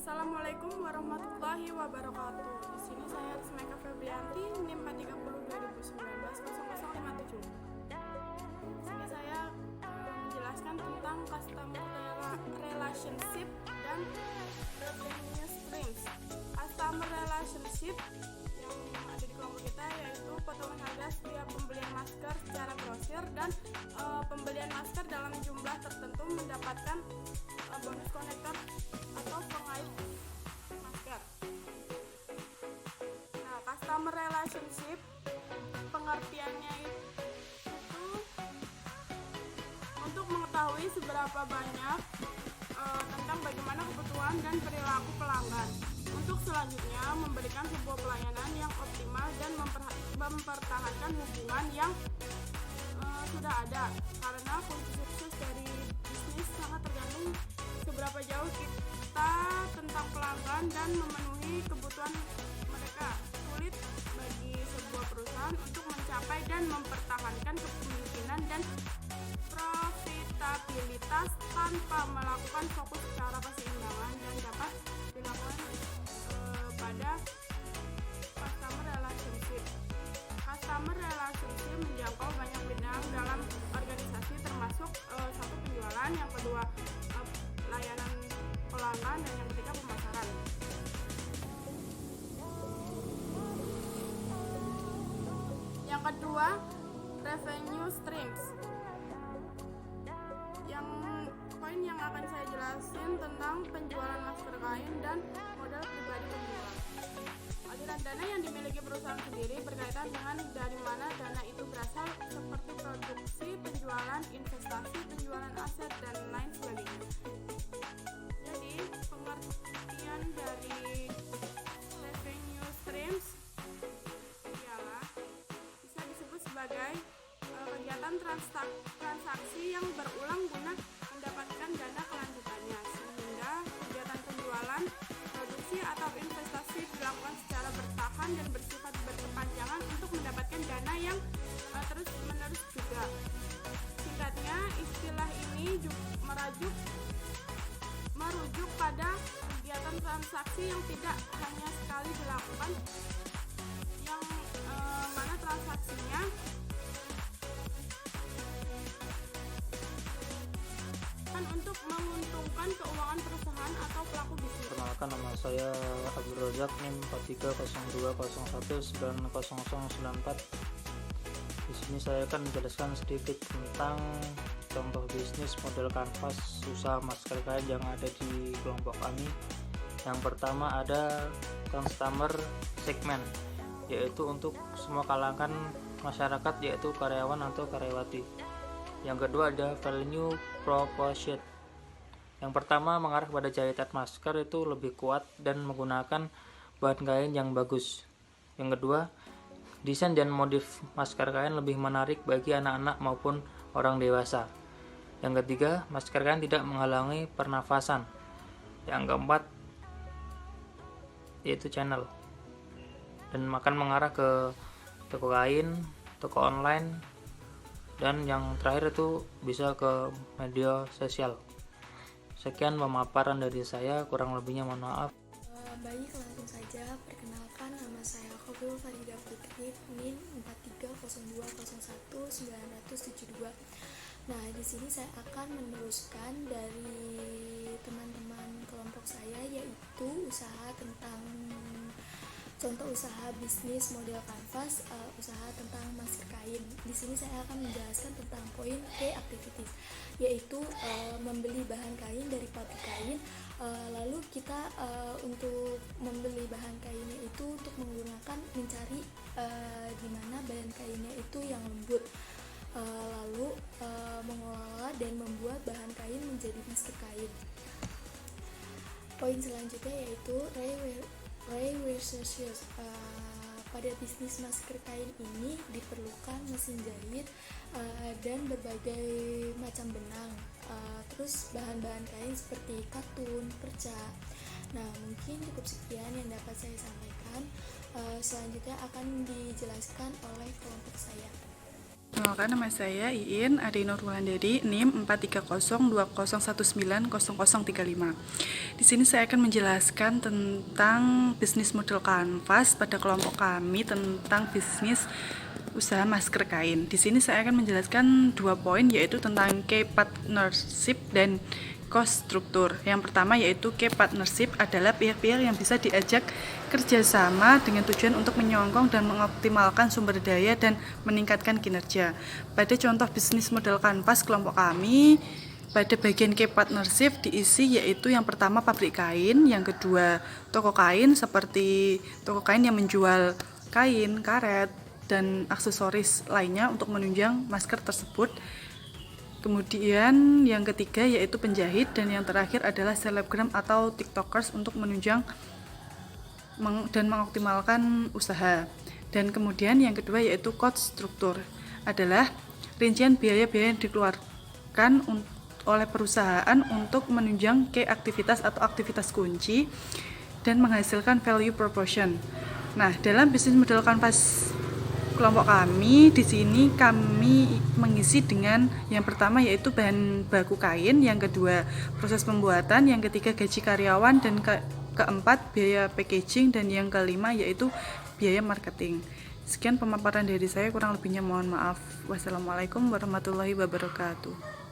Assalamualaikum warahmatullahi wabarakatuh. Di sini saya Rismeka Febrianti, NIM 430 2019 0057. Di sini saya menjelaskan tentang customer relationship dan revenue streams. Customer relationship yang ada di kelompok kita yaitu potongan harga setiap pembelian masker secara grosir dan pembelian masker dalam jumlah tertentu mendapatkan bonus konektor atau pengait masker. Nah, customer relationship pengertiannya itu untuk mengetahui seberapa banyak tentang bagaimana kebutuhan dan perilaku pelanggan. Untuk selanjutnya memberikan sebuah pelayanan yang optimal dan mempertahankan hubungan yang sudah ada, karena kunci sukses dari bisnis sangat tergantung seberapa jauh kita tentang pelanggan dan memenuhi kebutuhan mereka. Sulit bagi sebuah perusahaan untuk mencapai dan mempertahankan kepemimpinan dan profitabilitas tanpa melakukan fokus secara keseimbangan dan dapat dilakukan pada customer relationship. Customer relationship menjangkau banyak bidang dalam organisasi, termasuk satu penjualan, yang kedua layanan pelanggan, dan yang ketiga pemasaran. Yang kedua, revenue streams. Yang poin yang akan saya jelasin tentang penjualan masker kain dan modal pribadi penjual. Aliran dana yang dimiliki perusahaan sendiri berkaitan dengan dari mana dana itu berasal, seperti produksi, penjualan, investasi, penjualan aset, dan lain sebagainya. Jadi, pengertian dari revenue streams ialah bisa disebut sebagai kegiatan transaksi yang berulang guna mendapatkan dana kelanjutannya, sehingga kegiatan penjualan, produksi, atau investasi dilakukan secara bertahan dan bersifat berkepanjangan untuk mendapatkan dana yang terus-menerus juga. Singkatnya, istilah ini merujuk pada kegiatan transaksi yang tidak hanya sekali dilakukan, yang mana transaksinya untuk menguntungkan keuangan perusahaan atau pelaku bisnis. Perkenalkan, nama saya Abdul Razak, NIM 430201900094. Di sini saya akan menjelaskan sedikit tentang contoh bisnis model kanvas usaha masker kain yang ada di kelompok kami. Yang pertama ada customer segment, yaitu untuk semua kalangan masyarakat, yaitu karyawan atau karyawati. Yang kedua ada value proposition. Yang pertama mengarah pada jahitan masker itu lebih kuat dan menggunakan bahan kain yang bagus. Yang kedua, desain dan modif masker kain lebih menarik bagi anak-anak maupun orang dewasa. Yang ketiga, masker kain tidak menghalangi pernafasan. Yang keempat yaitu channel, dan akan mengarah ke toko kain, toko online, dan yang terakhir itu bisa ke media sosial. Sekian pemaparan dari saya, kurang lebihnya mohon maaf. Baik, langsung saja. Perkenalkan, nama saya Khobul Farida Putri, NIM 430201972. Nah, di sini saya akan meneruskan dari teman-teman kelompok saya, yaitu usaha tentang contoh usaha bisnis model kanvas, usaha tentang masker kain. Di sini saya akan menjelaskan tentang poin key activities, yaitu membeli bahan kain dari pabrik kain. Lalu kita untuk membeli bahan kainnya itu untuk menggunakan mencari di mana bahan kainnya itu yang lembut. Lalu mengolah dan membuat bahan kain menjadi masker kain. Poin selanjutnya yaitu reverse. Pada bisnis masker kain ini diperlukan mesin jahit dan berbagai macam benang, terus bahan-bahan kain seperti katun, perca. Nah, mungkin cukup sekian yang dapat saya sampaikan. Selanjutnya akan dijelaskan oleh kelompok saya. Kenalkan, nama saya Iin Ade Nurwulandari, NIM 43020190035. Di sini saya akan menjelaskan tentang bisnis model kanvas pada kelompok kami tentang bisnis usaha masker kain. Di sini saya akan menjelaskan 2 poin, yaitu tentang key partnership dan cost struktur. Yang pertama yaitu key partnership adalah pihak-pihak yang bisa diajak kerjasama dengan tujuan untuk menyongkong dan mengoptimalkan sumber daya dan meningkatkan kinerja. Pada contoh bisnis model kanvas kelompok kami, pada bagian key partnership diisi yaitu yang pertama pabrik kain, yang kedua toko kain seperti toko kain yang menjual kain, karet, dan aksesoris lainnya untuk menunjang masker tersebut. Kemudian yang ketiga yaitu penjahit, dan yang terakhir adalah selebgram atau tiktokers untuk menunjang dan mengoptimalkan usaha. Dan kemudian yang kedua yaitu cost struktur, adalah rincian biaya-biaya yang dikeluarkan oleh perusahaan untuk menunjang key aktivitas atau aktivitas kunci dan menghasilkan value proportion. Nah, dalam bisnis model kanvas kelompok kami, di sini kami mengisi dengan yang pertama yaitu bahan baku kain, yang kedua proses pembuatan, yang ketiga gaji karyawan, dan keempat biaya packaging, dan yang kelima yaitu biaya marketing. Sekian pemaparan dari saya, kurang lebihnya mohon maaf. Wassalamualaikum warahmatullahi wabarakatuh.